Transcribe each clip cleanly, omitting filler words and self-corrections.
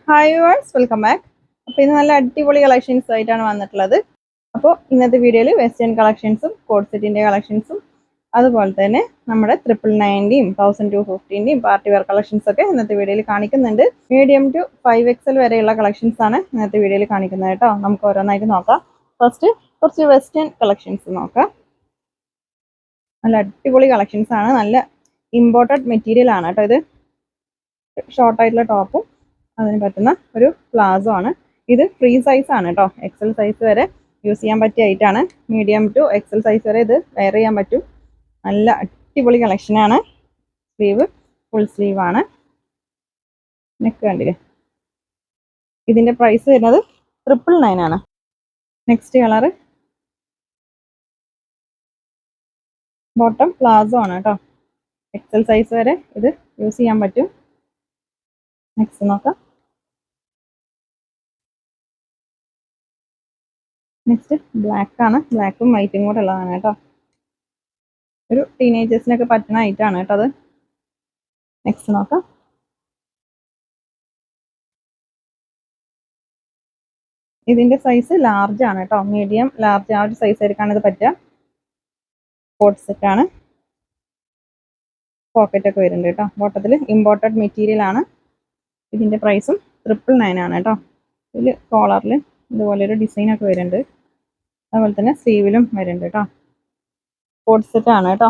Hi viewers, welcome back. അപ്പോൾ ഇന്ന് നല്ല അടിപൊളി കളക്ഷൻസ് ആയിട്ടാണ് വന്നിട്ടുള്ളത്. അപ്പോൾ ഇന്നത്തെ വീഡിയോയിൽ വെസ്റ്റേൺ കളക്ഷൻസും കോഡ് സെറ്റിൻ്റെ കളക്ഷൻസും അതുപോലെ തന്നെ നമ്മുടെ 999ൻ്റെയും 1250ൻ്റെയും പാർട്ടി വെയർ കളക്ഷൻസ് ഒക്കെ ഇന്നത്തെ വീഡിയോയിൽ കാണിക്കുന്നുണ്ട്. മീഡിയം ടു 5XL വരെയുള്ള കളക്ഷൻസ് ആണ് ഇന്നത്തെ വീഡിയോയിൽ കാണിക്കുന്നത് കേട്ടോ. നമുക്ക് ഓരോന്നായിട്ട് നോക്കാം. ഫസ്റ്റ് കുറച്ച് വെസ്റ്റേൺ കളക്ഷൻസ് നോക്കാം. നല്ല അടിപൊളി കളക്ഷൻസ് ആണ്. നല്ല ഇമ്പോർട്ടഡ് മെറ്റീരിയൽ ആണ് കേട്ടോ. ഇത് ഷോർട്ടായിട്ടുള്ള ടോപ്പും അതിന് പറ്റുന്ന ഒരു പ്ലാസോ ആണ്. ഇത് ഫ്രീ സൈസ് ആണ് കേട്ടോ. XL സൈസ് വരെ യൂസ് ചെയ്യാൻ പറ്റിയ ഐറ്റാണ്. മീഡിയം ടു XL സൈസ് വരെ ഇത് വെയർ ചെയ്യാൻ പറ്റും. നല്ല അടിപൊളി കളക്ഷനാണ്. സ്ലീവ് ഫുൾ സ്ലീവ് ആണ്. നെക്ക് കണ്ടില്ലേ. ഇതിന്റെ പ്രൈസ് വരുന്നത് 999 ആണ്. നെക്സ്റ്റ് കളർ ബോട്ടം പ്ലാസോ ആണ് കേട്ടോ. XL സൈസ് വരെ ഇത് യൂസ് ചെയ്യാൻ പറ്റും. നെക്സ്റ്റ് നോക്കാം. നെക്സ്റ്റ് ബ്ലാക്ക് ആണ്. ബ്ലാക്കും വൈറ്റും കൂടെ ഉള്ളതാണ് കേട്ടോ. ഒരു ടീനേജേഴ്സിനൊക്കെ പറ്റുന്ന ഐറ്റാണ് കേട്ടോ അത്. നെക്സ്റ്റ് നോക്കാം. ഇതിന്റെ സൈസ് ലാർജ് ആണ് കേട്ടോ. മീഡിയം ലാർജ് ആ ഒരു സൈസ് ആയിരിക്കാണ് ഇത് പറ്റുക. കോട്ട് സെറ്റ് ആണ്. പോക്കറ്റ് ഒക്കെ വരുന്നുണ്ട് കേട്ടോ. ബോട്ടത്തിൽ ഇമ്പോർട്ടഡ് മെറ്റീരിയൽ ആണ്. ഇതിന്റെ പ്രൈസും 999 ആണ് കേട്ടോ. ഇതിൽ കോളറിൽ ഇതുപോലെ ഒരു ഡിസൈൻ ഒക്കെ വരുന്നുണ്ട്. അതുപോലെ തന്നെ സ്ലീവിലും വരുന്നുണ്ട് കേട്ടോ. കോട്ട് സെറ്റ് ആണ് കേട്ടോ.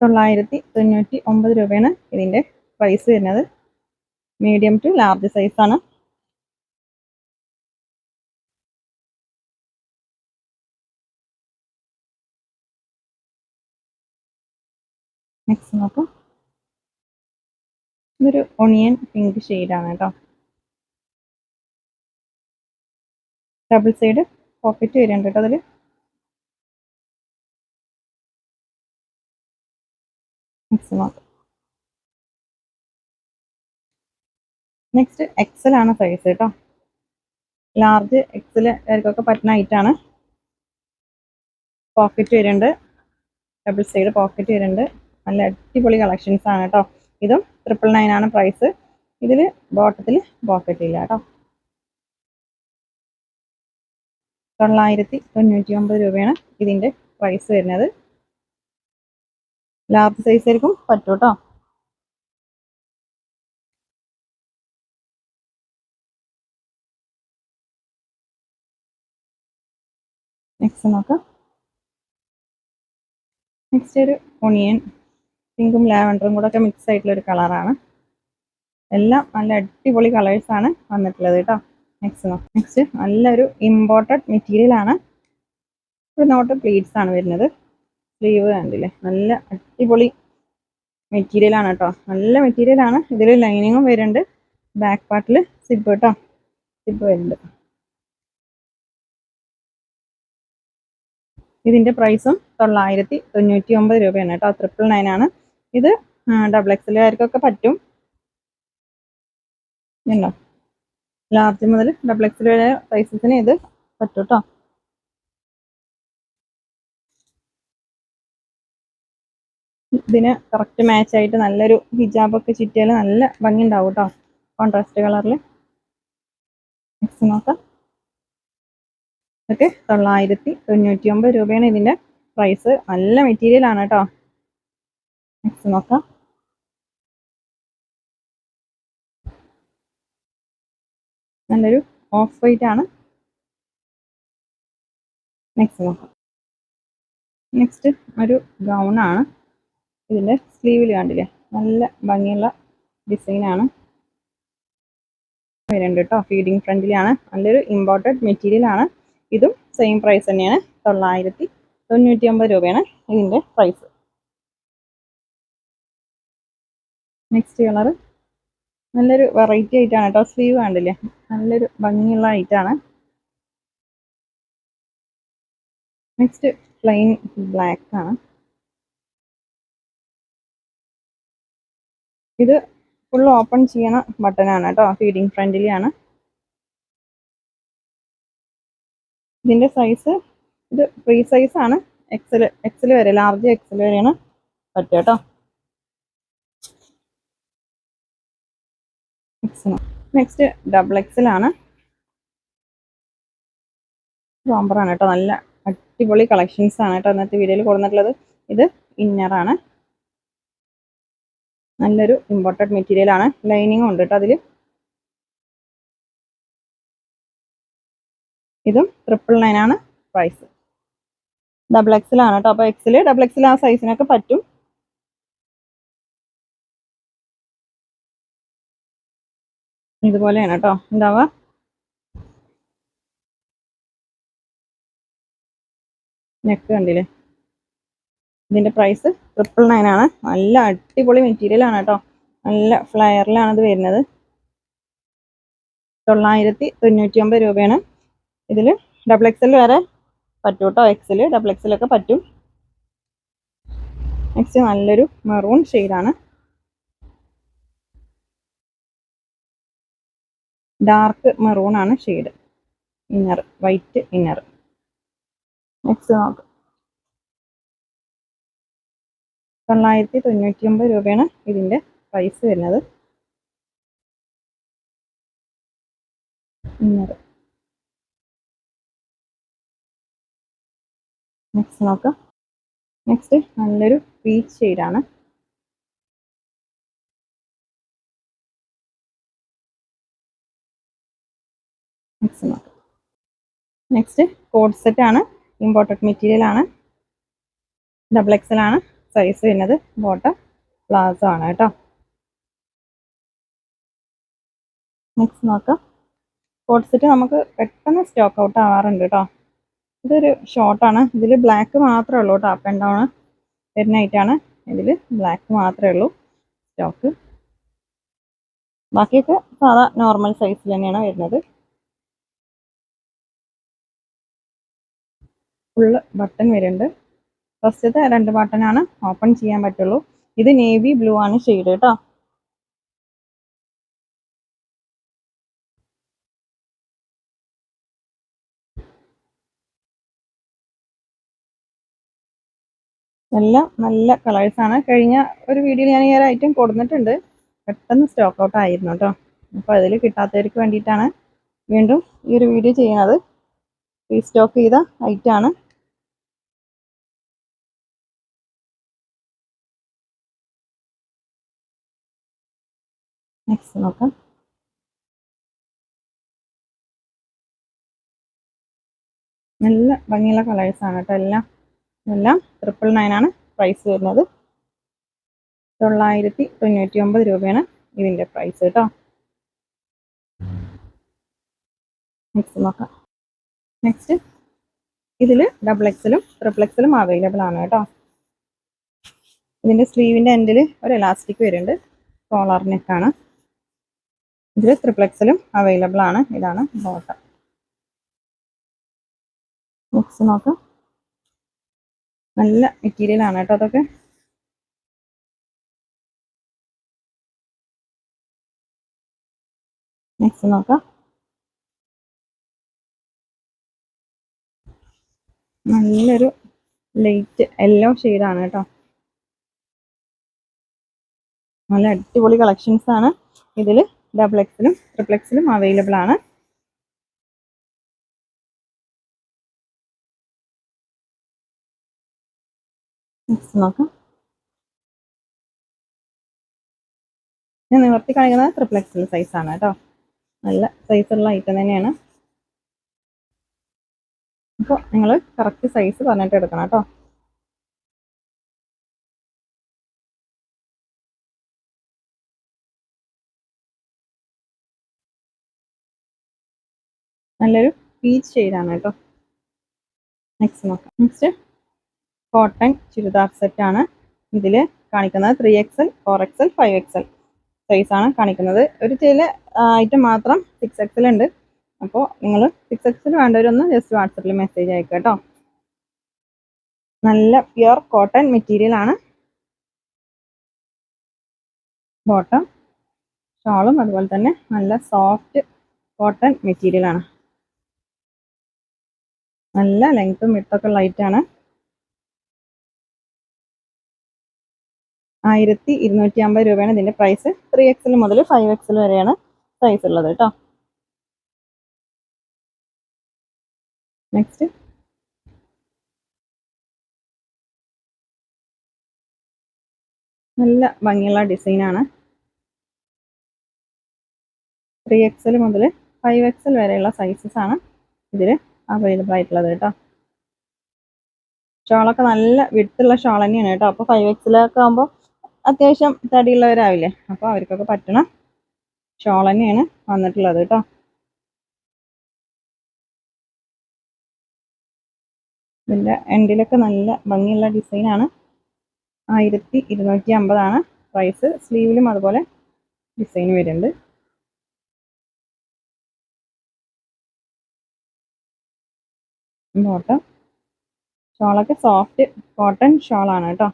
999 രൂപയാണ് ഇതിന്റെ പ്രൈസ് വരുന്നത്. മീഡിയം ടു ലാർജ് സൈസ് ആണ്. നെക്സ്റ്റ് നോക്കാം. ഇതൊരു ഒണിയൻ പിങ്ക് ഷെയ്ഡാണ് കേട്ടോ. ഡബിൾ സൈഡ് പോക്കറ്റ് വരുന്നുണ്ട് കേട്ടോ അതിൽ. നെക്സ്റ്റ് നോക്കാം. നെക്സ്റ്റ് XL ആണ് സൈസ് കേട്ടോ. ലാർജ് XL ആർക്കൊക്കെ പറ്റുന്ന ഐറ്റാണ്. പോക്കറ്റ് വരുന്നുണ്ട്. ഡബിൾ സൈഡ് പോക്കറ്റ് വരുന്നുണ്ട്. നല്ല അടിപൊളി കളക്ഷൻസ് ആണ് കേട്ടോ. ഇതും 999 ആണ് പ്രൈസ്. ഇതിൽ ബോട്ടത്തിൽ പോക്കറ്റ് ഇല്ല കേട്ടോ. 999 രൂപയാണ് ഇതിന്റെ പ്രൈസ് വരുന്നത്. ലാർജ് സൈസ് ആയിരിക്കും പറ്റും കേട്ടോ. നെക്സ്റ്റ് നോക്കാം. നെക്സ്റ്റ് ഒരു ഒണിയൻ പിങ്കും ലാവൻഡറും കൂടെ ഒക്കെ മിക്സ് ആയിട്ടുള്ള ഒരു കളറാണ്. എല്ലാം നല്ല അടിപൊളി കളേഴ്സാണ് വന്നിട്ടുള്ളത് കേട്ടോ. നെക്സ്റ്റ് നോക്കാം. നെക്സ്റ്റ് നല്ലൊരു ഇമ്പോർട്ടഡ് മെറ്റീരിയൽ ആണ്. ഒരു നോട്ട് പ്ലീറ്റ്സ് ആണ് വരുന്നത്. സ്ലീവ് കണ്ടില്ലേ. നല്ല അടിപൊളി മെറ്റീരിയൽ ആണ് കേട്ടോ. നല്ല മെറ്റീരിയൽ ആണ്. ഇതിൽ ലൈനിങ്ങും വരുന്നുണ്ട്. ബാക്ക് പാർട്ടിൽ സിബ് കേട്ടോ. സിബ് വരുന്നുണ്ട്. ഇതിന്റെ പ്രൈസും 999 രൂപയാണ് കേട്ടോ. 999 ആണ്. ഇത് ഡബിൾ XLകാർക്കൊക്കെ പറ്റും. ഉണ്ടോ. ലാർജ് മുതൽ ഡബിൾ XL വരെ സൈസസിന് ഇത് പറ്റും കേട്ടോ. ഇതിന് കറക്റ്റ് മാച്ച് ആയിട്ട് നല്ലൊരു ഹിജാബൊക്കെ ചുറ്റിയാൽ നല്ല ഭംഗി ഉണ്ടാവും കേട്ടോ. കോൺട്രാസ്റ്റ് കളറിൽ. നെക്സ്റ്റ് നോക്കാം. ഓക്കെ. 999 രൂപയാണ് ഇതിന്റെ പ്രൈസ്. നല്ല മെറ്റീരിയൽ ആണ് കേട്ടോ. നെക്സ്റ്റ് നോക്കാം. നല്ലൊരു ഓഫ് വൈറ്റ് ആണ്. നെക്സ്റ്റ് നോക്കാം. നെക്സ്റ്റ് ഒരു ഗൗൺ ആണ്. ഇതിന്റെ സ്ലീവിൽ കണ്ടില്ലേ. നല്ല ഭംഗിയുള്ള ഡിസൈനാണ് വരുന്നുണ്ട് കേട്ടോ. ഫീഡിങ് ഫ്രണ്ടിലാണ്. നല്ലൊരു ഇമ്പോർട്ടഡ് മെറ്റീരിയൽ ആണ്. ഇതും സെയിം പ്രൈസ് തന്നെയാണ്. 999 രൂപയാണ് ഇതിന്റെ പ്രൈസ്. നെക്സ്റ്റ് കളർ നല്ലൊരു വെറൈറ്റി ആയിട്ടാണ് കേട്ടോ. സ്ലീവ് കണ്ടില്ലേ. നല്ലൊരു ഭംഗിയുള്ള ഐറ്റാണ്. നെക്സ്റ്റ് പ്ലെയിൻ ബ്ലാക്ക് ആണ്. ഇത് ഫുൾ ഓപ്പൺ ചെയ്യണ ബട്ടനാണ് കേട്ടോ. ഫീഡിങ് ഫ്രണ്ടിലാണ്. ഇതിന്റെ സൈസ് ഇത് ഫ്രീ സൈസ് ആണ്. XL വരെ ലാർജ് XL വരെയാണ് പറ്റുക കേട്ടോ. എക്സിന്. Next double എക്സിലാണ്. ബോംബറാണ് കേട്ടോ. നല്ല അടിപൊളി കളക്ഷൻസ് ആണ് കേട്ടോ ഇന്നത്തെ വീഡിയോയിൽ കൊടുത്തിട്ടുള്ളത്. ഇത് ഇന്നറാണ്. നല്ലൊരു ഇമ്പോർട്ടഡ് മെറ്റീരിയൽ ആണ്. ലൈനിങ്ങും ഉണ്ട് കേട്ടോ അതിൽ. ഇതും 999 ആണ് പ്രൈസ്. ഡബിൾ എക്സിലാണ് കേട്ടോ. അപ്പോൾ എക്സിൽ ഡബിൾ എക്സിൽ ആ സൈസിനൊക്കെ പറ്റും. ഇതുപോലെയാണ് കേട്ടോ ഉണ്ടാവുക. നെക്ക് കണ്ടില്ലേ. ഇതിന്റെ പ്രൈസ് 999 ആണ്. നല്ല അടിപൊളി മെറ്റീരിയൽ ആണ് കേട്ടോ. നല്ല ഫ്ലയറിലാണ് ഇത് വരുന്നത്. 999 രൂപയാണ്. ഇതിൽ ഡബിൾ എക്സൽ വരെ പറ്റും കേട്ടോ. എക്സൽ ഡബിൾ എക്സലൊക്കെ പറ്റും. നെക്സ്റ്റ് നല്ലൊരു മെറൂൺ ഷെയ്ഡാണ്. ഡാർക്ക് മെറൂൺ ആണ് shade. Inner white inner. Next നോക്കാം. 999 രൂപയാണ് ഇതിന്റെ പ്രൈസ് വരുന്നത്. ഇന്നർ. നെക്സ്റ്റ് നോക്കാം. നെക്സ്റ്റ് നല്ലൊരു പീച്ച് ഷെയ്ഡാണ്. നെക്സ്റ്റ് നോക്കാം. നെക്സ്റ്റ് കോഡ് സെറ്റ് ആണ്. ഇമ്പോർട്ടഡ് മെറ്റീരിയൽ ആണ്. ഡബിൾ എക്സൽ ആണ് സൈസ് വരുന്നത്. ബോട്ടം പ്ലാസോ ആണ് കേട്ടോ. നെക്സ്റ്റ് നോക്കാം. കോഡ് സെറ്റ് നമുക്ക് പെട്ടെന്ന് സ്റ്റോക്ക് ഔട്ട് ആവാറുണ്ട് കേട്ടോ. ഇതൊരു ഷോർട്ടാണ്. ഇതിൽ ബ്ലാക്ക് മാത്രമേ ഉള്ളൂ കേട്ടോ. അപ്പ് ആൻഡ് ഡൗൺ വരുന്ന ഐറ്റാണ്. ഇതിൽ ബ്ലാക്ക് മാത്രമേ ഉള്ളൂ സ്റ്റോക്ക്. ബാക്കിയൊക്കെ സാധാ നോർമൽ സൈസിൽ തന്നെയാണ് വരുന്നത്. ഫുള്ള് ബട്ടൺ വരുന്നുണ്ട്. ഫസ്റ്റത്തെ 2 ബട്ടണാണ് ഓപ്പൺ ചെയ്യാൻ പറ്റുള്ളൂ. ഇത് നേവി ബ്ലൂ ആണ് ഷെയ്ഡ് കേട്ടോ. എല്ലാം നല്ല കളേഴ്സ് ആണ്. കഴിഞ്ഞ ഒരു വീഡിയോയിൽ ഞാൻ ഈ ഒരു ഐറ്റം കൊടുത്തിട്ടുണ്ട്. പെട്ടെന്ന് സ്റ്റോക്ക് ഔട്ട് ആയിരുന്നു കേട്ടോ. അപ്പോൾ അതിൽ കിട്ടാത്തവർക്ക് വേണ്ടിയിട്ടാണ് വീണ്ടും ഈ ഒരു വീഡിയോ ചെയ്യുന്നത്. റീസ്റ്റോക്ക് ചെയ്ത ഐറ്റമാണ്. നെക്സ്റ്റ് നോക്കാം. നല്ല ഭംഗിയുള്ള കളേഴ്സ് ആണ് കേട്ടോ. എല്ലാം 999 ആണ് പ്രൈസ് വരുന്നത്. 999 രൂപയാണ് ഇതിന്റെ പ്രൈസ് കേട്ടോ. നെക്സ്റ്റ് നോക്കാം. നെക്സ്റ്റ് ഇതിൽ ഡബിൾ എക്സലും ട്രിപ്പിൾ എക്സലും അവൈലബിൾ ആണ് കേട്ടോ. ഇതിന്റെ സ്ലീവിന്റെ എൻഡിൽ ഒരു എലാസ്റ്റിക് വരുന്നുണ്ട്. കോളർ നെക്കാണ്. ഇതിൽ ട്രിപ്പിൾ എക്സലും അവൈലബിൾ ആണ്. ഇതാണ് ബോട്ടം. നെക്സ്റ്റ് നോക്കാം. നല്ല മെറ്റീരിയൽ ആണ് കേട്ടോ അതൊക്കെ. നെക്സ്റ്റ് നോക്കാം. നല്ലൊരു ലൈറ്റ് യെല്ലോ ഷെയ്ഡാണ് കേട്ടോ. നല്ല അടിപൊളി കളക്ഷൻസ് ആണ്. ഇതിൽ ഡബിൾ എക്സലും ട്രിപ്പിൾ എക്സലും അവൈലബിൾ ആണ്. നെക്സ്റ്റ് നോക്കാം. ഞാൻ നിവർത്തി കാണിക്കുന്നത് ട്രിപ്പിൾ എക്സൽ സൈസ് ആണ് കേട്ടോ. നല്ല സൈസുള്ള ഐറ്റം തന്നെയാണ്. അപ്പോൾ നിങ്ങൾ കറക്റ്റ് സൈസ് പറഞ്ഞിട്ട് എടുക്കണം കേട്ടോ. നല്ലൊരു പീച്ച് ഷെയ്ഡാണ് കേട്ടോ. നെക്സ്റ്റ് നോക്കാം. നെക്സ്റ്റ് കോട്ടൺ ചുരിദാർ സെറ്റാണ്. ഇതിൽ കാണിക്കുന്നത് 3XL 4XL 5XL സൈസാണ് കാണിക്കുന്നത്. ഒരു ചില ഐറ്റം മാത്രം 6XL ഉണ്ട്. അപ്പോൾ നിങ്ങൾ 6XL വേണ്ടവരൊന്ന് ജസ്റ്റ് വാട്സപ്പിൽ മെസ്സേജ് അയക്കുക കേട്ടോ. നല്ല പ്യുർ കോട്ടൺ മെറ്റീരിയൽ ആണ്. ബോട്ടം ഷോളും അതുപോലെ തന്നെ നല്ല സോഫ്റ്റ് കോട്ടൺ മെറ്റീരിയൽ ആണ്. നല്ല ലെങ്ത്തും വിഡ്ത്തും ഉള്ള ഐറ്റാണ്. 1250 രൂപയാണ് ഇതിന്റെ പ്രൈസ്. 3XL മുതൽ 5XL വരെയാണ് സൈസ് ഉള്ളത് കേട്ടോ. നെക്സ്റ്റ് നല്ല ഭംഗിയുള്ള ഡിസൈനാണ്. 3XL മുതൽ 5XL വരെയുള്ള സൈസസ് ആണ് ഇതിൽ അവൈലബിൾ ആയിട്ടുള്ളത് കേട്ടോ. ഷോളൊക്കെ നല്ല വിടുത്തുള്ള ഷോൾ തന്നെയാണ് കേട്ടോ. അപ്പോൾ 5XL ഒക്കെ ആകുമ്പോൾ അത്യാവശ്യം തടിയുള്ളവരാവില്ലേ, അപ്പോൾ അവർക്കൊക്കെ പറ്റണ ഷോൾ തന്നെയാണ് വന്നിട്ടുള്ളത് കേട്ടോ. ഇതിൻ്റെ എൻഡിലൊക്കെ നല്ല ഭംഗിയുള്ള ഡിസൈനാണ്. 1250 പ്രൈസ്. സ്ലീവിലും അതുപോലെ ഡിസൈൻ വരുന്നുണ്ട്. ബോട്ടം ഷോളൊക്കെ സോഫ്റ്റ് കോട്ടൺ ഷോളാണ് കേട്ടോ.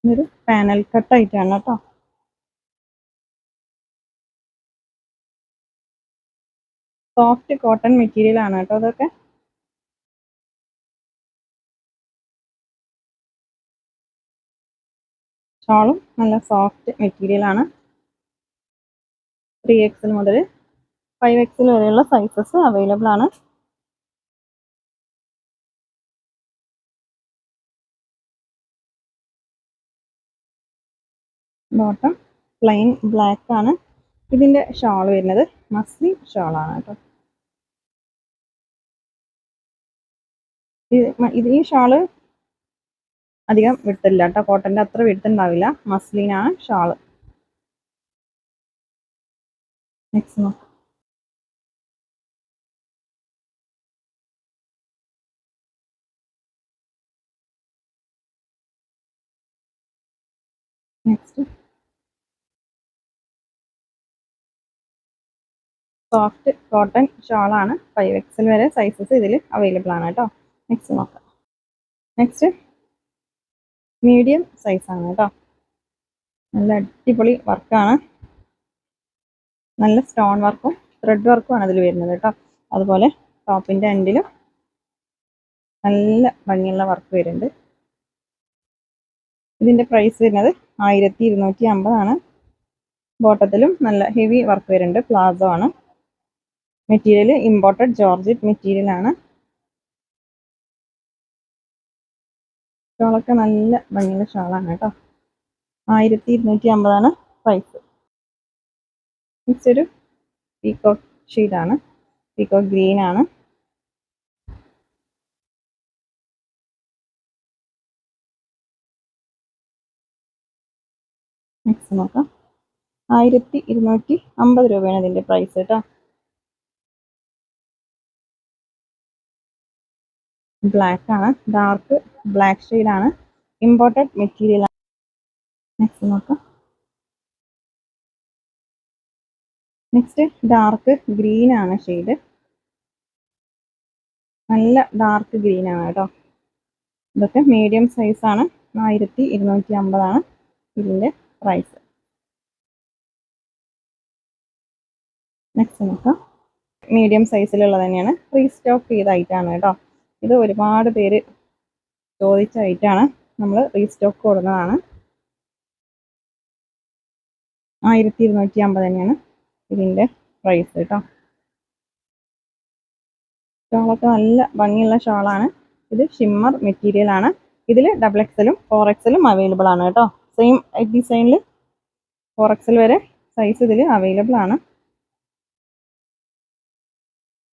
ഇതൊരു പാനൽ കട്ട് ആയിട്ടാണ് കേട്ടോ. സോഫ്റ്റ് കോട്ടൺ മെറ്റീരിയൽ ആണ് കേട്ടോ അതൊക്കെ. ഷോളും നല്ല സോഫ്റ്റ് മെറ്റീരിയൽ ആണ്. 3XL മുതൽ 5XL വരെയുള്ള സൈസസ് അവൈലബിൾ ആണ്. ബോട്ടം പ്ലെയിൻ ബ്ലാക്ക് ആണ്. ഇതിൻ്റെ ഷാൾ വരുന്നത് മസ്ലിൻ ഷാളാണ് കേട്ടോ. ഈ ഷാള് അധികം വിട്ടില്ല കേട്ടോ. കോട്ടൻ്റെ അത്ര വിട്ടുണ്ടാവില്ല. മസ്ലിനാണ് ഷാള്. നെക്സ്റ്റ് നോക്കാം. നെക്സ്റ്റ് സോഫ്റ്റ് കോട്ടൺ ഷാളാണ്. 5XL വരെ സൈസസ് ഇതിൽ അവൈലബിൾ ആണ് കേട്ടോ. നെക്സ്റ്റ് നോക്കാം. നെക്സ്റ്റ് മീഡിയം സൈസാണ് കേട്ടോ. നല്ല അടിപൊളി വർക്കാണ്. നല്ല സ്റ്റോൺ വർക്കും ത്രെഡ് വർക്കും ആണ് അതിൽ വരുന്നത് കേട്ടോ. അതുപോലെ ടോപ്പിൻ്റെ എൻഡിലും നല്ല ഭംഗിയുള്ള വർക്ക് വരുന്നുണ്ട്. ഇതിൻ്റെ പ്രൈസ് വരുന്നത് 1250 ബോട്ടത്തിലും നല്ല ഹെവി വർക്ക് വരുന്നുണ്ട്. പ്ലാസോ ആണ്. മെറ്റീരിയൽ ഇമ്പോർട്ടഡ് ജോർജറ്റ് മെറ്റീരിയൽ ആണ്. ഷോളൊക്കെ നല്ല ഭംഗിയുള്ള ഷോളാണ് കേട്ടോ. 1250 പ്രൈസ്. നെക്സ്റ്റ് ഒരു പീകോക്ക് ഷെയ്ഡാണ്. പീകോക്ക് ഗ്രീൻ ആണ്. നെക്സ്റ്റ് നോക്കാം. 1250 രൂപയാണ് ഇതിൻ്റെ പ്രൈസ് കേട്ടോ. ബ്ലാക്ക് ആണ്. ഡാർക്ക് ബ്ലാക്ക് ഷെയ്ഡാണ്. ഇമ്പോർട്ടഡ് മെറ്റീരിയൽ ആണ്. നെക്സ്റ്റ് നോക്കാം. നെക്സ്റ്റ് ഡാർക്ക് ഗ്രീൻ ആണ് ഷെയ്ഡ്. നല്ല ഡാർക്ക് ഗ്രീൻ ആണ് കേട്ടോ. ഇതൊക്കെ മീഡിയം സൈസാണ്. 1250 ഇതിൻ്റെ പ്രൈസ്. നെക്സ്റ്റ് നോക്കാം. മീഡിയം സൈസിലുള്ളത് തന്നെയാണ്. റീസ്റ്റോക്ക് ചെയ്ത ഐറ്റാണ് കേട്ടോ. ഇത് ഒരുപാട് പേര് ചോദിച്ച ഐറ്റാണ്. നമ്മൾ റീസ്റ്റോക്ക് കൊടുക്കുന്നതാണ്. 1250 തന്നെയാണ് ഇതിൻ്റെ പ്രൈസ് കേട്ടോ. ഷോളൊക്കെ നല്ല ഭംഗിയുള്ള ഷോളാണ്. ഇത് ഷിമ്മർ മെറ്റീരിയൽ ആണ്. ഇതിൽ XXL 4XL അവൈലബിൾ ആണ് കേട്ടോ. സെയിം ഡിസൈനിൽ 4XL വരെ സൈസ് ഇതിൽ അവൈലബിൾ ആണ്.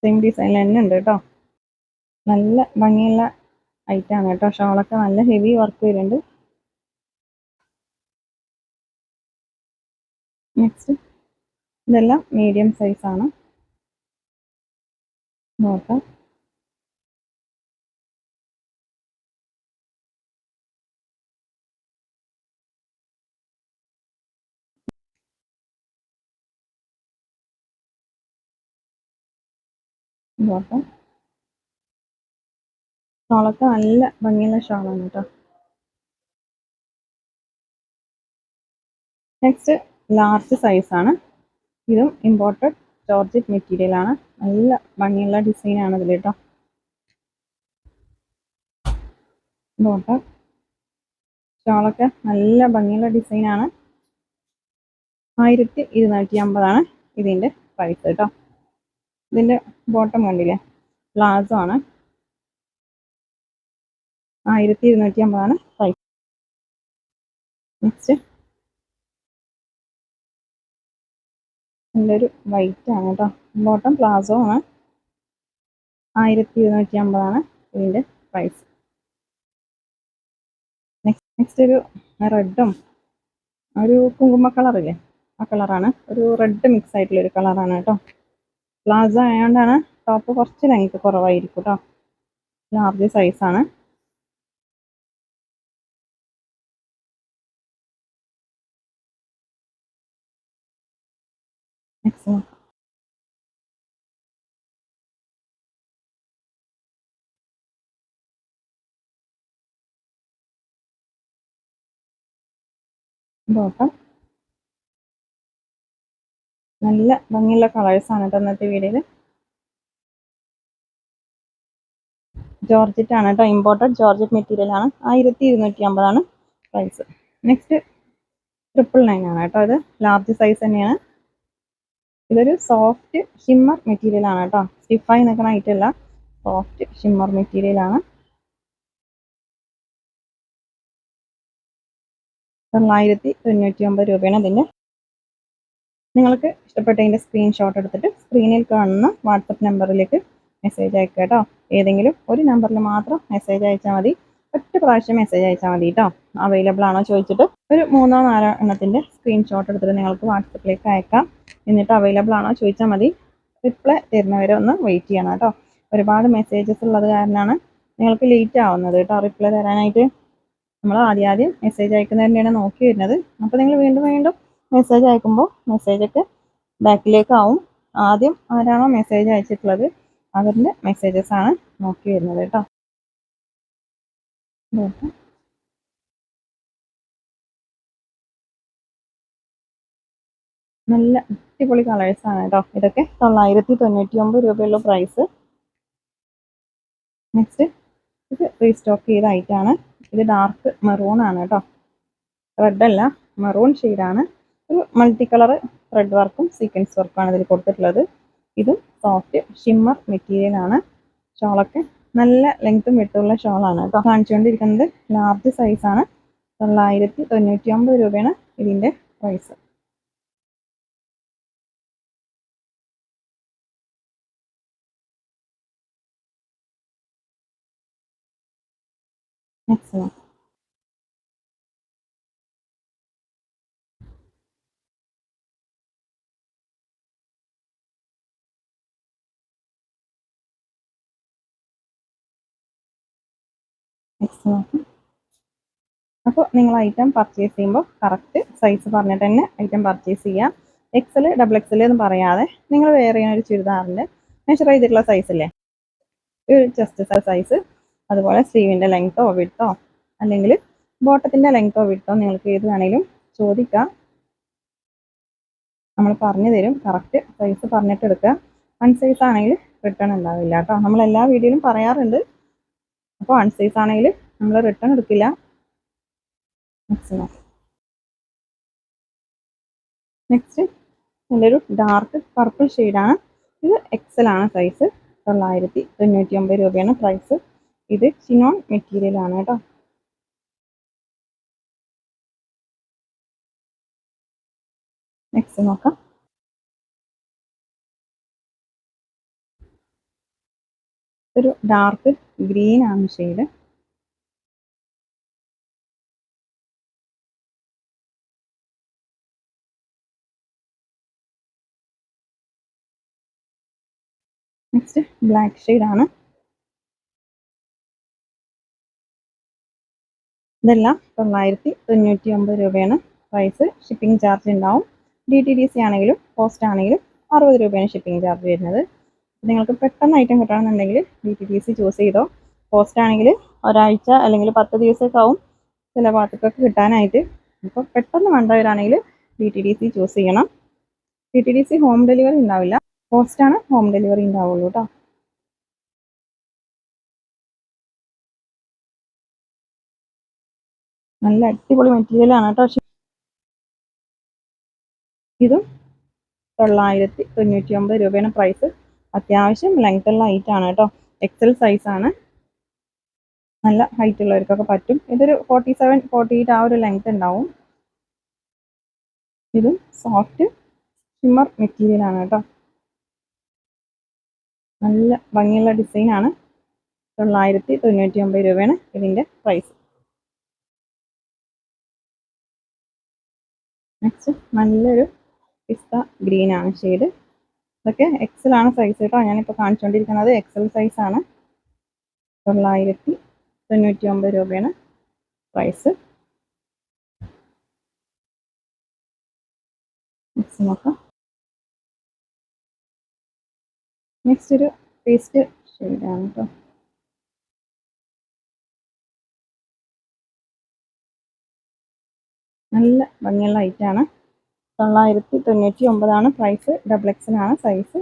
സെയിം ഡിസൈനിൽ തന്നെ ഉണ്ട് കേട്ടോ. നല്ല ഭംഗിയുള്ള ഐറ്റാണ് കേട്ടോ. ഷോളൊക്കെ നല്ല ഹെവി വർക്ക് വരുന്നുണ്ട്. നെക്സ്റ്റ് ഇതെല്ലാം മീഡിയം സൈസാണ്. നോക്കാം. നോക്കാം. ഷോളൊക്കെ നല്ല ഭംഗിയുള്ള ഷോളാണ് കേട്ടോ. നെക്സ്റ്റ് ലാർജ് സൈസാണ്. ഇതും ഇമ്പോർട്ടഡ് ജോർജറ്റ് മെറ്റീരിയൽ ആണ്. നല്ല ഭംഗിയുള്ള ഡിസൈൻ ആണ് ഇതിൽ കേട്ടോ. ബോട്ടം ഷോളൊക്കെ നല്ല ഭംഗിയുള്ള ഡിസൈൻ ആണ്. 1250 ഇതിന്റെ പ്രൈസ് കേട്ടോ. ഇതിന്റെ ബോട്ടം കണ്ടില്ലേ, പ്ലാസോ ആണ്. 1250 പ്രൈസ്. നെക്സ്റ്റ് നല്ലൊരു വൈറ്റ് ആണ് കേട്ടോ. ബോട്ടം പ്ലാസോ ആണ്. 1250 ഇതിന്റെ പ്രൈസ്. നെക്സ്റ്റ് ഒരു റെഡും ഒരു കുങ്കുമ കളറില്ലേ, ആ കളറാണ്. ഒരു റെഡ് മിക്സ് ആയിട്ടുള്ള ഒരു കളറാണ് കേട്ടോ. പ്ലാസോ ആയതുകൊണ്ടാണ് ടോപ്പ് കുറച്ച് ലെങ്ത് കുറവായിരിക്കും കേട്ടോ. ലാർജ് സൈസാണ്. നെക്സ്റ്റ് ബോട്ടം നല്ല ഭംഗിയുള്ള കളേഴ്സാണ് കേട്ടോ ഇന്നത്തെ വീഡിയോയിൽ. ജോർജറ്റ് ആണ് കേട്ടോ, ഇമ്പോർട്ടഡ് ജോർജറ്റ് മെറ്റീരിയൽ ആണ്. 1250 പ്രൈസ്. നെക്സ്റ്റ് 999 ആണ് കേട്ടോ. ഇത് ലാർജ് സൈസ് തന്നെയാണ്. ഇതൊരു സോഫ്റ്റ് ഷിമ്മർ മെറ്റീരിയൽ ആണ് കേട്ടോ. സ്റ്റിഫായി നിൽക്കുന്ന ഐറ്റല്ല, സോഫ്റ്റ് ഷിമ്മർ മെറ്റീരിയൽ ആണ്. 999 രൂപയാണ് ഇതിൻ്റെ. നിങ്ങൾക്ക് ഇഷ്ടപ്പെട്ടതിൻ്റെ സ്ക്രീൻഷോട്ട് എടുത്തിട്ട് സ്ക്രീനിൽ കാണുന്ന വാട്സപ്പ് നമ്പറിലേക്ക് മെസ്സേജ് അയക്കുക കേട്ടോ. ഏതെങ്കിലും ഒരു നമ്പറിൽ മാത്രം മെസ്സേജ് അയച്ചാൽ മതി. ഒറ്റ പ്രാവശ്യം മെസ്സേജ് അയച്ചാൽ മതി കേട്ടോ. അവൈലബിൾ ആണോ ചോദിച്ചിട്ട് ഒരു 3-4 എണ്ണത്തിൻ്റെ സ്ക്രീൻഷോട്ട് എടുത്തിട്ട് നിങ്ങൾക്ക് വാട്സപ്പിലേക്ക് അയക്കാം. എന്നിട്ട് അവൈലബിൾ ആണോ ചോദിച്ചാൽ മതി. റിപ്ലൈ തരുന്നവരെ ഒന്ന് വെയിറ്റ് ചെയ്യണം കേട്ടോ. ഒരുപാട് മെസ്സേജസ് ഉള്ളത് കാരണമാണ് നിങ്ങൾക്ക് ലേറ്റ് ആവുന്നത് കേട്ടോ റിപ്ലൈ തരാനായിട്ട്. നമ്മൾ ആദ്യം മെസ്സേജ് അയക്കുന്നതിൻ്റെയാണ് നോക്കി വരുന്നത്. അപ്പോൾ നിങ്ങൾ വീണ്ടും വീണ്ടും മെസ്സേജ് അയക്കുമ്പോൾ മെസ്സേജൊക്കെ ബാക്കിലേക്ക് ആവും. ആദ്യം ആരാണോ മെസ്സേജ് അയച്ചിട്ടുള്ളത് അവരുടെ മെസ്സേജസ് ആണ് നോക്കി വരുന്നത് കേട്ടോ. നല്ല അടിപൊളി കളേഴ്സ് ആണ് കേട്ടോ. ഇതൊക്കെ 999 രൂപയുള്ള പ്രൈസ്. നെക്സ്റ്റ് ഇത് റീസ്റ്റോക്ക് ചെയ്ത ഐറ്റാണ്. ഇത് ഡാർക്ക് മെറൂൺ ആണ് കേട്ടോ. റെഡ് അല്ല, മെറൂൺ ഷെയ്ഡാണ്. ഒരു മൾട്ടി കളർ ത്രെഡ് വർക്കും സീക്വൻസ് വർക്കാണ് ഇതിൽ കൊടുത്തിട്ടുള്ളത്. ഇതും സോഫ്റ്റ് ഷിമ്മർ മെറ്റീരിയൽ ആണ്. ഷോളൊക്കെ നല്ല ലെങ്ത്തും വിട്ടുള്ള ഷോളാണ് കേട്ടോ. കാണിച്ചുകൊണ്ടിരിക്കുന്നത് ലാർജ് സൈസാണ്. 999 രൂപയാണ് ഇതിൻ്റെ പ്രൈസ്. നെക്സ്റ്റ് അപ്പോൾ നിങ്ങൾ ഐറ്റം പർച്ചേസ് ചെയ്യുമ്പോൾ കറക്റ്റ് സൈസ് പറഞ്ഞിട്ട് തന്നെ ഐറ്റം പർച്ചേസ് ചെയ്യാം. XL XXL എന്ന് പറയാതെ നിങ്ങൾ വേറെ ഒരു ചുരിദാറിൻ്റെ മെഷർ ചെയ്തിട്ടുള്ള സൈസില്ലേ, ഒരു ചെസ്റ്റ് സൈസ്, അതുപോലെ സ്ലീവിൻ്റെ ലെങ്ത്തോ വിഡ്ത്തോ അല്ലെങ്കിൽ ബോട്ടത്തിൻ്റെ ലെങ്ത്തോ വിഡ്ത്തോ നിങ്ങൾക്ക് ഏത് വേണമെങ്കിലും ചോദിക്കാം. നമ്മൾ പറഞ്ഞു തരും. കറക്റ്റ് സൈസ് പറഞ്ഞിട്ട് എടുക്കുക. അൺസൈസ് ആണെങ്കിൽ റിട്ടേൺ ഉണ്ടാവില്ല കേട്ടോ. നമ്മൾ എല്ലാ വീഡിയോയിലും പറയാറുണ്ട്. അപ്പോൾ അൺസൈസ് ആണെങ്കിൽ നമ്മൾ റിട്ടേൺ എടുക്കില്ല. നെക്സ്റ്റ് നല്ലൊരു ഡാർക്ക് പർപ്പിൾ ഷെയ്ഡാണ്. ഇത് XL ആണ് സൈസ്. 999 രൂപയാണ് പ്രൈസ്. ഇത് ചിനോൺ മെറ്റീരിയൽ ആണ് കേട്ടോ. നെക്സ്റ്റ് നോക്കാം. ഒരു ഡാർക്ക് ഗ്രീൻ ആണ് ഷെയ്ഡ്. നെക്സ്റ്റ് ബ്ലാക്ക് ഷെയ്ഡാണ്. ഇതെല്ലാം 999 രൂപയാണ് പ്രൈസ്. ഷിപ്പിംഗ് ചാർജ് ഉണ്ടാവും. DTDC ആണെങ്കിലും പോസ്റ്റ് ആണെങ്കിലും 60 രൂപയാണ് ഷിപ്പിംഗ് ചാർജ് വരുന്നത്. നിങ്ങൾക്ക് പെട്ടെന്ന് ഐറ്റം കിട്ടണമെന്നുണ്ടെങ്കിൽ DTDC ചൂസ് ചെയ്തോ. പോസ്റ്റ് ആണെങ്കിൽ ഒരാഴ്ച അല്ലെങ്കിൽ 10 ദിവസമൊക്കെ ആവും ചില ഭാഗത്തൊക്കെ കിട്ടാനായിട്ട്. അപ്പോൾ പെട്ടെന്ന് വേണ്ടവരാണെങ്കിൽ DTDC ചൂസ് ചെയ്യണം. DTDC ഹോം ഡെലിവറി ഉണ്ടാവില്ല. പോസ്റ്റാണ്, ഹോം ഡെലിവറി ഉണ്ടാവുള്ളൂ കേട്ടോ. നല്ല അടിപൊളി മെറ്റീരിയലാണ് കേട്ടോ. ഇതും 999 രൂപയാണ് പ്രൈസ്. അത്യാവശ്യം ലെങ്ത് ഉള്ള ഐറ്റാണ് കേട്ടോ. എക്സൽ സൈസാണ്. നല്ല ഹൈറ്റ് ഉള്ളവർക്കൊക്കെ പറ്റും. ഇതൊരു 47, 48 ആ ഒരു ലെങ്ത് ഉണ്ടാവും. ഇതും സോഫ്റ്റ് ഷിമ്മർ മെറ്റീരിയൽ ആണ് കേട്ടോ. നല്ല ഭംഗിയുള്ള ഡിസൈനാണ്. 999 രൂപയാണ് ഇതിൻ്റെ പ്രൈസ്. നെക്സ്റ്റ് നല്ലൊരു പിസ്ത ഗ്രീൻ ആണ് ഷെയ്ഡ്. ഇതൊക്കെ എക്സൽ ആണ് സൈസ് കേട്ടോ. ഞാനിപ്പോൾ കാണിച്ചുകൊണ്ടിരിക്കുന്നത് എക്സൽ സൈസാണ്. 999 രൂപയാണ് പ്രൈസ്. നെക്സ്റ്റ് നോക്കാം. നെക്സ്റ്റ് ഒരു പേസ്റ്റ് ഷെയ്ഡാണ് കേട്ടോ. നല്ല ഭംഗിയുള്ള ഐറ്റാണ്. 999 ആണ് പ്രൈസ്. Double എക്സലാണ് size.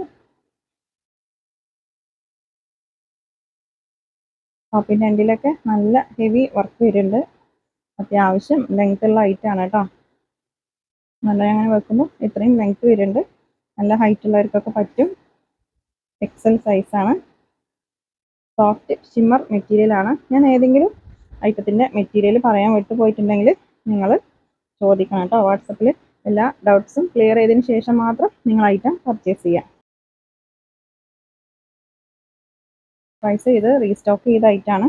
ടോപ്പിൻ്റെ എൻഡിലൊക്കെ നല്ല ഹെവി വർക്ക് വരുന്നുണ്ട്. അത്യാവശ്യം ലെങ്ത് ഉള്ള ഐറ്റാണ് കേട്ടോ. നല്ല അങ്ങനെ വെക്കുമ്പോൾ ഇത്രയും ലെങ്ത് വരുന്നുണ്ട്. നല്ല ഹൈറ്റ് ഉള്ളവർക്കൊക്കെ പറ്റും. എക്സൽ സൈസാണ്. സോഫ്റ്റ് ഷിമ്മർ മെറ്റീരിയൽ ആണ്. ഞാൻ ഏതെങ്കിലും ഐറ്റത്തിൻ്റെ മെറ്റീരിയൽ പറയാൻ വിട്ടുപോയിട്ടുണ്ടെങ്കിൽ നിങ്ങൾ ചോദിക്കണം കേട്ടോ. വാട്സപ്പിൽ എല്ലാ ഡൗട്ട്സും ക്ലിയർ ചെയ്തതിന് ശേഷം മാത്രം നിങ്ങൾ ഐറ്റം പർച്ചേസ് ചെയ്യാം. പ്രൈസ് ഇത് റീസ്റ്റോക്ക് ചെയ്ത ഐറ്റാണ്.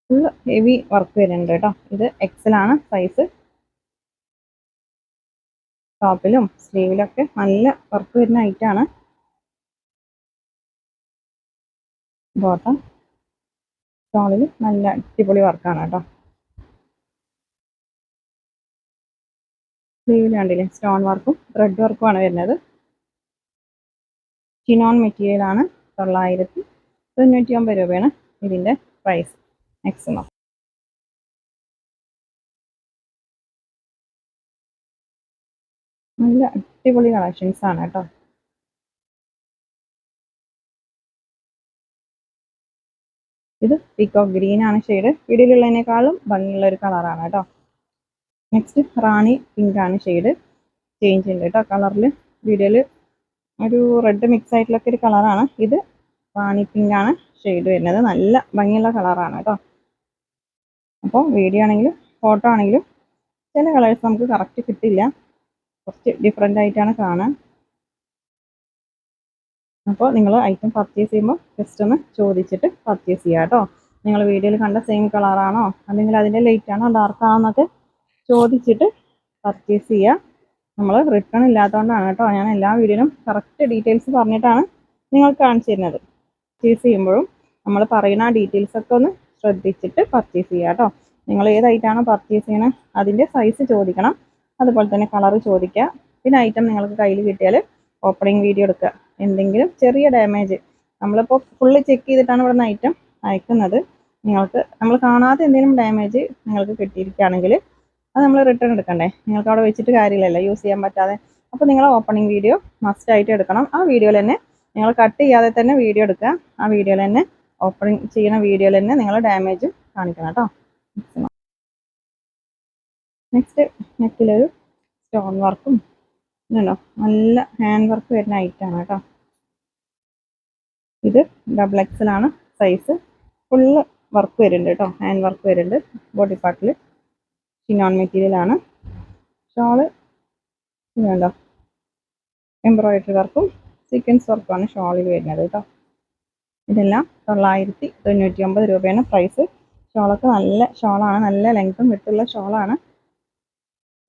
ഫുൾ ഹെവി വർക്ക് വരുന്നുണ്ട് കേട്ടോ. ഇത് എക്സൽ ആണ് സൈസ്. ടോപ്പിലും സ്ലീവിലൊക്കെ നല്ല വർക്ക് വരുന്ന ഐറ്റാണ്. ബോട്ടം ഷോളിൽ നല്ല അടിപൊളി വർക്കാണ് കേട്ടോ. സ്ലീവിൽ കണ്ടില്ലേ, സ്റ്റോൺ വർക്കും ത്രെഡ് വർക്കുമാണ് വരുന്നത്. ചിനോൺ മെറ്റീരിയൽ ആണ്. 999 രൂപയാണ് ഇതിൻ്റെ പ്രൈസ്. മാക്സിമം നല്ല അടിപൊളി കളക്ഷൻസ് ആണ് കേട്ടോ. ഇത് പീകോക്ക് ഗ്രീൻ ആണ് ഷെയ്ഡ്. വീഡിയോയിലുള്ളതിനേക്കാളും ഭംഗിയുള്ള ഒരു കളറാണ് കേട്ടോ. നെക്സ്റ്റ് റാണി പിങ്ക് ആണ് ഷെയ്ഡ്. ചേഞ്ച് ഉണ്ട് കേട്ടോ കളറിൽ. വീഡിയോയിൽ ഒരു റെഡ് മിക്സ് ആയിട്ടുള്ളൊക്കെ ഒരു കളറാണ്. ഇത് റാണി പിങ്ക് ആണ് ഷെയ്ഡ് വരുന്നത്. നല്ല ഭംഗിയുള്ള കളറാണ് കേട്ടോ. അപ്പോൾ വീഡിയോ ആണെങ്കിലും ഫോട്ടോ ആണെങ്കിലും ചില കളേഴ്സ് നമുക്ക് കറക്റ്റ് കിട്ടില്ല. കുറച്ച് ഡിഫറെൻ്റ് ആയിട്ടാണ് കാണാൻ. അപ്പോൾ നിങ്ങൾ ഐറ്റം പർച്ചേസ് ചെയ്യുമ്പോൾ ജസ്റ്റ് ഒന്ന് ചോദിച്ചിട്ട് പർച്ചേസ് ചെയ്യുക കേട്ടോ. നിങ്ങൾ വീഡിയോയിൽ കണ്ട സെയിം കളറാണോ അല്ലെങ്കിൽ അതിൻ്റെ ലൈറ്റ് ആണോ ഡാർക്ക് ആണോ എന്നൊക്കെ ചോദിച്ചിട്ട് പർച്ചേസ് ചെയ്യുക. നമ്മൾ റിട്ടേൺ ഇല്ലാത്തതുകൊണ്ടാണ് കേട്ടോ ഞാൻ എല്ലാ വീഡിയോയിലും കറക്റ്റ് ഡീറ്റെയിൽസ് പറഞ്ഞിട്ടാണ് നിങ്ങൾക്ക് കാണിച്ചു തരുന്നത്. പർച്ചേസ് ചെയ്യുമ്പോഴും നമ്മൾ പറയുന്ന ആ ഡീറ്റെയിൽസ് ഒക്കെ ഒന്ന് ശ്രദ്ധിച്ചിട്ട് പർച്ചേസ് ചെയ്യുക കേട്ടോ. നിങ്ങൾ ഏത് ഐറ്റമാണോ പർച്ചേസ് ചെയ്യണത് അതിൻ്റെ സൈസ് ചോദിക്കണം. അതുപോലെ തന്നെ കളർ ചോദിക്കുക. പിന്നെ ഐറ്റം നിങ്ങൾക്ക് കയ്യിൽ കിട്ടിയാൽ ഓപ്പണിംഗ് വീഡിയോ എടുക്കുക. എന്തെങ്കിലും ചെറിയ ഡാമേജ്, നമ്മളിപ്പോൾ ഫുള്ള് ചെക്ക് ചെയ്തിട്ടാണ് ഇവിടുന്ന് ഐറ്റം അയക്കുന്നത്. നിങ്ങൾക്ക് നമ്മൾ കാണാതെ എന്തെങ്കിലും ഡാമേജ് നിങ്ങൾക്ക് കിട്ടിയിരിക്കുകയാണെങ്കിൽ അത് നമ്മൾ റിട്ടേൺ എടുക്കണ്ടേ. നിങ്ങൾക്ക് അവിടെ വെച്ചിട്ട് കാര്യമില്ലല്ലോ യൂസ് ചെയ്യാൻ പറ്റാതെ. അപ്പോൾ നിങ്ങൾ ഓപ്പണിംഗ് വീഡിയോ മസ്റ്റ് ആയിട്ട് എടുക്കണം. ആ വീഡിയോയിൽ തന്നെ നിങ്ങൾ കട്ട് ചെയ്യാതെ തന്നെ വീഡിയോ എടുക്കുക. ആ വീഡിയോയിൽ തന്നെ ഓപ്പണിംഗ് ചെയ്യുന്ന വീഡിയോയിൽ തന്നെ നിങ്ങൾ ഡാമേജ് കാണിക്കണം കേട്ടോ. നെക്സ്റ്റ് നെക്കിലൊരു സ്റ്റോൺ വർക്കും ഇതുണ്ടോ, നല്ല ഹാൻഡ് വർക്ക് വരുന്ന ഐറ്റാണ് കേട്ടോ. ഇത് ഡബിൾ എക്സൽ ആണ് സൈസ്. ഫുള്ള് വർക്ക് വരുന്നുണ്ട് കേട്ടോ. ഹാൻഡ് വർക്ക് വരുന്നുണ്ട് ബോഡി പാർട്ടിൽ. ചിനോൺ മെറ്റീരിയൽ ആണ്. ഷോള് ഇതുണ്ടോ, എംബ്രോയിഡറി വർക്കും സീക്വൻസ് വർക്കുമാണ് ഷോളിൽ വരുന്നത് കേട്ടോ. ഇതെല്ലാം 999 രൂപയാണ് പ്രൈസ്. ഷോളൊക്കെ നല്ല ഷോളാണ്. നല്ല ലെങ്ത്തും വിട്ടുള്ള ഷോളാണ്.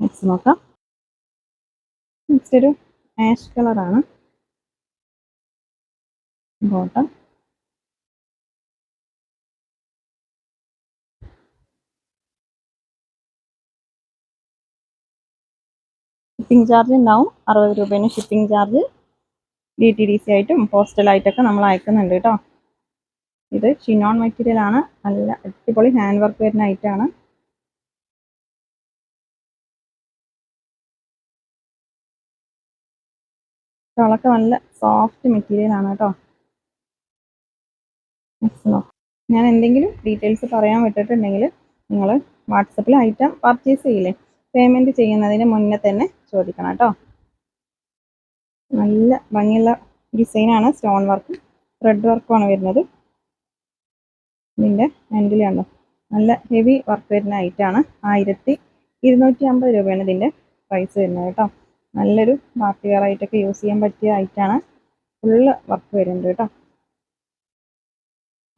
നെക്സ്റ്റ് നോക്കാം. നെക്സ്റ്റ് ഒരു ആഷ് കളറാണ്. ബോട്ടം ഷിപ്പിംഗ് ചാർജ് ഉണ്ടാവും. 60 രൂപയാണ് ഷിപ്പിംഗ് ചാർജ്. DTDC ആയിട്ടും പോസ്റ്റലായിട്ടൊക്കെ നമ്മൾ അയക്കുന്നുണ്ട് കേട്ടോ. ഇത് ഷിനോൺ മെറ്റീരിയൽ ആണ്. നല്ല അടിപൊളി ഹാൻഡ് വർക്ക് വരുന്ന ഐറ്റാണ്. ഷോളൊക്കെ നല്ല സോഫ്റ്റ് മെറ്റീരിയൽ ആണ് കേട്ടോ. ഞാൻ എന്തെങ്കിലും ഡീറ്റെയിൽസ് പറയാൻ വിട്ടിട്ടുണ്ടെങ്കിൽ നിങ്ങൾ വാട്സപ്പിൽ ഐറ്റം പർച്ചേസ് ചെയ്യില്ലേ, പേയ്മെൻറ്റ് ചെയ്യുന്നതിന് മുന്നേ തന്നെ ചോദിക്കണം കേട്ടോ. നല്ല ഭംഗിയുള്ള ഡിസൈനാണ്, സ്റ്റോൺ വർക്കും ത്രെഡ് വർക്കുമാണ് വരുന്നത്. ഇതിൻ്റെ എൻഡിൽ കണ്ടോ നല്ല ഹെവി വർക്ക് വരുന്ന ഐറ്റാണ്. 1250 രൂപയാണ് ഇതിൻ്റെ പ്രൈസ് വരുന്നത് കേട്ടോ. നല്ലൊരു പാർട്ടി വെയർ ആയിട്ടൊക്കെ യൂസ് ചെയ്യാൻ പറ്റിയ ഐറ്റാണ്. ഫുള്ള് വർക്ക് വരുന്നുണ്ട് കേട്ടോ.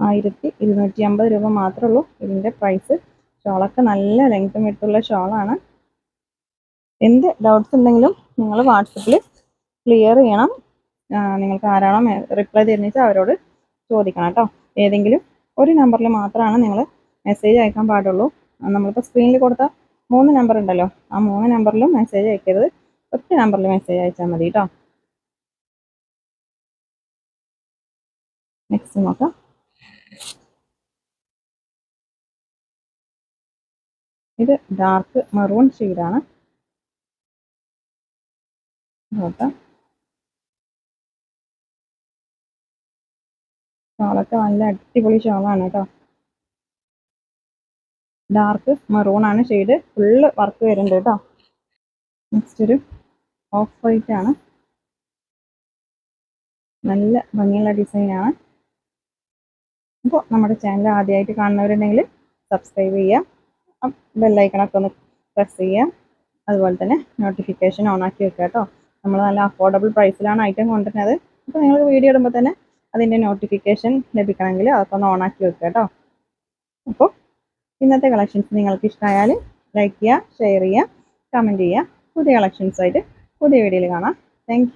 1250 രൂപ മാത്രമേ ഉള്ളൂ ഇതിൻ്റെ പ്രൈസ്. ഷോളൊക്കെ നല്ല ലെങ്ത്തും വിട്ടുള്ള ഷോളാണ്. എന്ത് ഡൗട്ട്സ് ഉണ്ടെങ്കിലും നിങ്ങൾ വാട്സപ്പിൽ ക്ലിയർ ചെയ്യണം. നിങ്ങൾക്ക് ആരാണോ റിപ്ലൈ തരുന്നത് വെച്ചാൽ അവരോട് ചോദിക്കണം കേട്ടോ. ഏതെങ്കിലും ഒരു നമ്പറിൽ മാത്രമാണ് നിങ്ങൾ മെസ്സേജ് അയക്കാൻ പാടുള്ളൂ. നമ്മളിപ്പോൾ സ്ക്രീനിൽ കൊടുത്ത 3 നമ്പർ ഉണ്ടല്ലോ, ആ 3 നമ്പറിലും മെസ്സേജ് അയക്കരുത്. ഒറ്റ നമ്പറിൽ മെസ്സേജ് അയച്ചാൽ മതി കേട്ടോ. നെക്സ്റ്റ് നോക്കാം. ഇത് ഡാർക്ക് മെറൂൺ ഷെയ്ഡാണ്. നോക്കാം, ഷോളൊക്കെ നല്ല അടിപൊളി ഷോളാണ് കേട്ടോ. ഡാർക്ക് മെറൂൺ ആണ് ഷെയ്ഡ്, ഫുള്ള് വർക്ക് വരുന്നുണ്ട് കേട്ടോ. നെക്സ്റ്റ് ഒരു ഓഫ് വൈറ്റ് ആണ്. നല്ല ഭംഗിയുള്ള ഡിസൈനാണ്. അപ്പോൾ നമ്മുടെ ചാനൽ ആദ്യമായിട്ട് കാണുന്നവരുണ്ടെങ്കിൽ സബ്സ്ക്രൈബ് ചെയ്യുക, ബെല്ലൈക്കണൊക്കെ ഒന്ന് പ്രസ് ചെയ്യുക. അതുപോലെ തന്നെ നോട്ടിഫിക്കേഷൻ ഓൺ ആക്കി വെക്കുക കേട്ടോ. നമ്മൾ നല്ല അഫോർഡബിൾ പ്രൈസിലാണ് ഐറ്റം കൊണ്ടുവരുന്നത്. അപ്പോൾ നിങ്ങൾ വീഡിയോ ഇടുമ്പോൾ തന്നെ അതിൻ്റെ നോട്ടിഫിക്കേഷൻ ലഭിക്കണമെങ്കിൽ അതൊക്കെ ഒന്ന് ഓൺ ആക്കി വെക്കുക കേട്ടോ. അപ്പോൾ ഇന്നത്തെ കളക്ഷൻസ് നിങ്ങൾക്ക് ഇഷ്ടമായാൽ ലൈക്ക് ചെയ്യുക, ഷെയർ ചെയ്യുക, കമൻറ്റ് ചെയ്യുക. പുതിയ കളക്ഷൻസായിട്ട് പുതിയ വീഡിയോയിൽ കാണാം. താങ്ക്